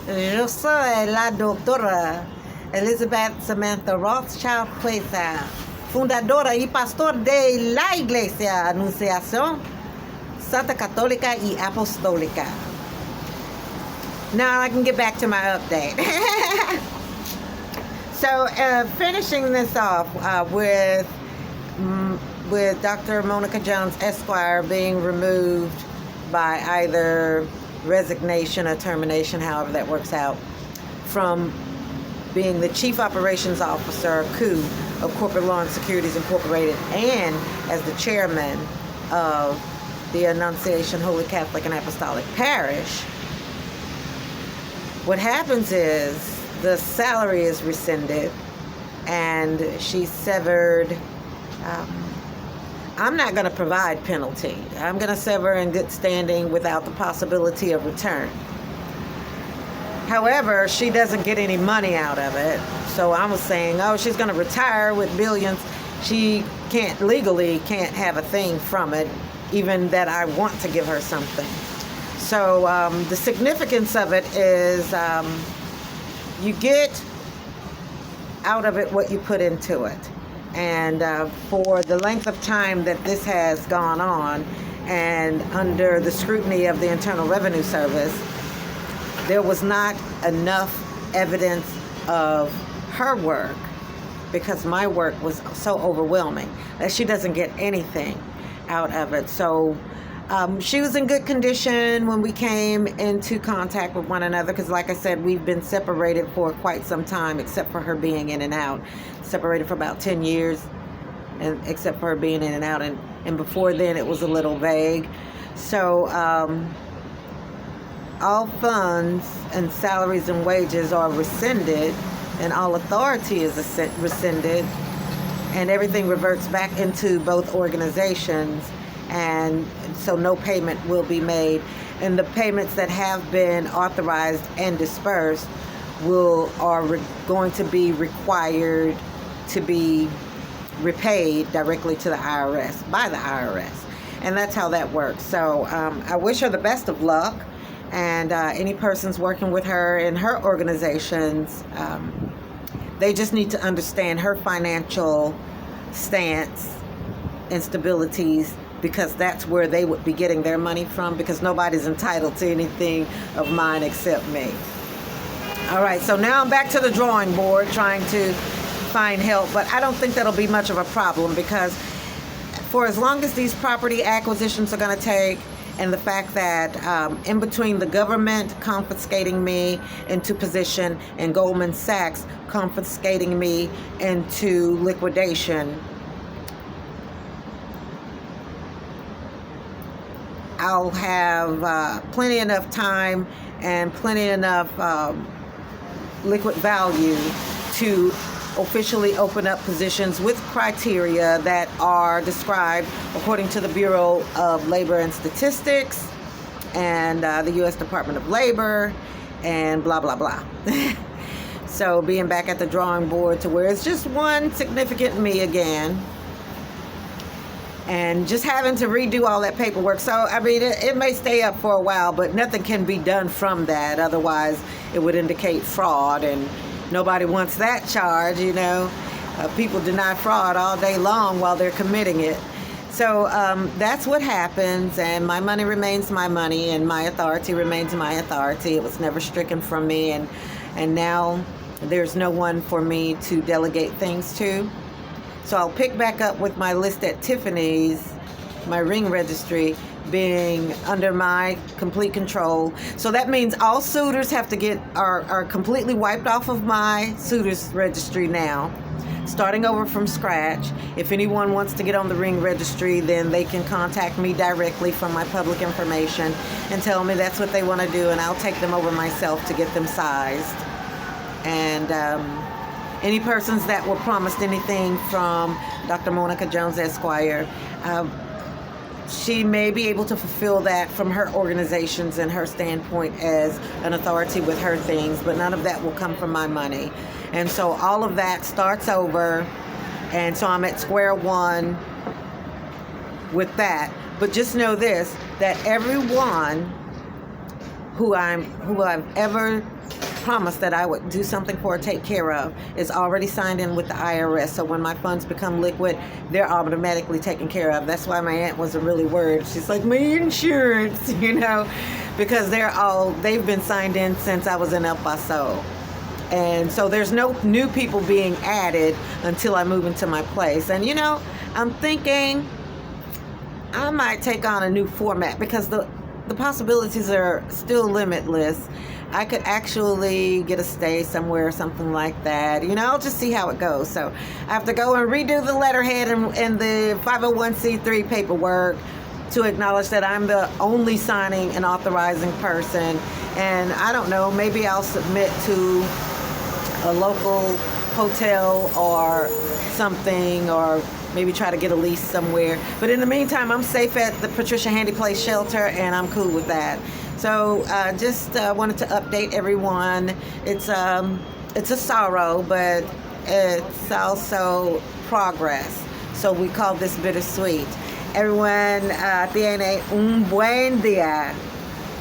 Yo soy la doctora Elizabeth Samantha Rothschild Cuesa, fundadora y pastor de la Iglesia Anunciación Santa Católica y Apostólica. Now I can get back to my update. So finishing this off with Dr. Monica Jones Esquire being removed by either resignation or termination, however that works out, from being the Chief Operations Officer, coup, of Corporate Law and Securities Incorporated, and as the chairman of the Annunciation Holy Catholic and Apostolic Parish, what happens is the salary is rescinded and she's severed. I'm not going to provide penalty. I'm going to sever in good standing without the possibility of return. However, she doesn't get any money out of it. So I was saying, oh, she's going to retire with billions. She legally can't have a thing from it, even that I want to give her something. So the significance of it is you get out of it what you put into it. And for the length of time that this has gone on, and under the scrutiny of the Internal Revenue Service, there was not enough evidence of her work, because my work was so overwhelming that she doesn't get anything out of it. So she was in good condition when we came into contact with one another, because like I said, we've been separated for quite some time, except for her being in and out. Separated for about 10 years, and except for her being in and out, and before then it was a little vague. So all funds and salaries and wages are rescinded, and all authority is rescinded, and everything reverts back into both organizations, and so no payment will be made. And the payments that have been authorized and dispersed are going to be required to be repaid directly to the IRS, by the IRS. And that's how that works. So I wish her the best of luck. And any persons working with her in her organizations, they just need to understand her financial stance, instabilities, because that's where they would be getting their money from, because nobody's entitled to anything of mine except me. All right, so now I'm back to the drawing board trying to find help, but I don't think that'll be much of a problem, because for as long as these property acquisitions are going to take, and the fact that in between the government confiscating me into position and Goldman Sachs confiscating me into liquidation, I'll have plenty enough time and plenty enough liquid value to officially open up positions with criteria that are described according to the Bureau of Labor and Statistics and the U.S. Department of Labor and blah, blah, blah. So being back at the drawing board to where it's just one significant me again, and just having to redo all that paperwork. So, I mean, it may stay up for a while, but nothing can be done from that. Otherwise, it would indicate fraud, and nobody wants that charge, you know. People deny fraud all day long while they're committing it. So that's what happens, and my money remains my money, and my authority remains my authority. It was never stricken from me, and now there's no one for me to delegate things to. So I'll pick back up with my list at Tiffany's, my ring registry, being under my complete control. So that means all suitors have to are completely wiped off of my suitors registry now, starting over from scratch. If anyone wants to get on the ring registry, then they can contact me directly from my public information and tell me that's what they want to do, and I'll take them over myself to get them sized. And any persons that were promised anything from Dr. Monica Jones Esquire, she may be able to fulfill that from her organizations and her standpoint as an authority with her things, but none of that will come from my money. And so all of that starts over, and so I'm at square one with that. But just know this, that everyone who I've ever promised that I would do something for or take care of is already signed in with the IRS. So when my funds become liquid, they're automatically taken care of. That's why my aunt wasn't really worried. She's like, my insurance, because they've been signed in since I was in El Paso. And so there's no new people being added until I move into my place. And I'm thinking I might take on a new format because the possibilities are still limitless. I could actually get a stay somewhere or something like that. I'll just see how it goes. So I have to go and redo the letterhead and the 501c3 paperwork to acknowledge that I'm the only signing and authorizing person. And I don't know, maybe I'll submit to a local hotel or something, or maybe try to get a lease somewhere. But in the meantime, I'm safe at the Patricia Handy Place shelter, and I'm cool with that. So just wanted to update everyone. It's a sorrow, but it's also progress. So we call this bittersweet. Everyone, tiene un buen día.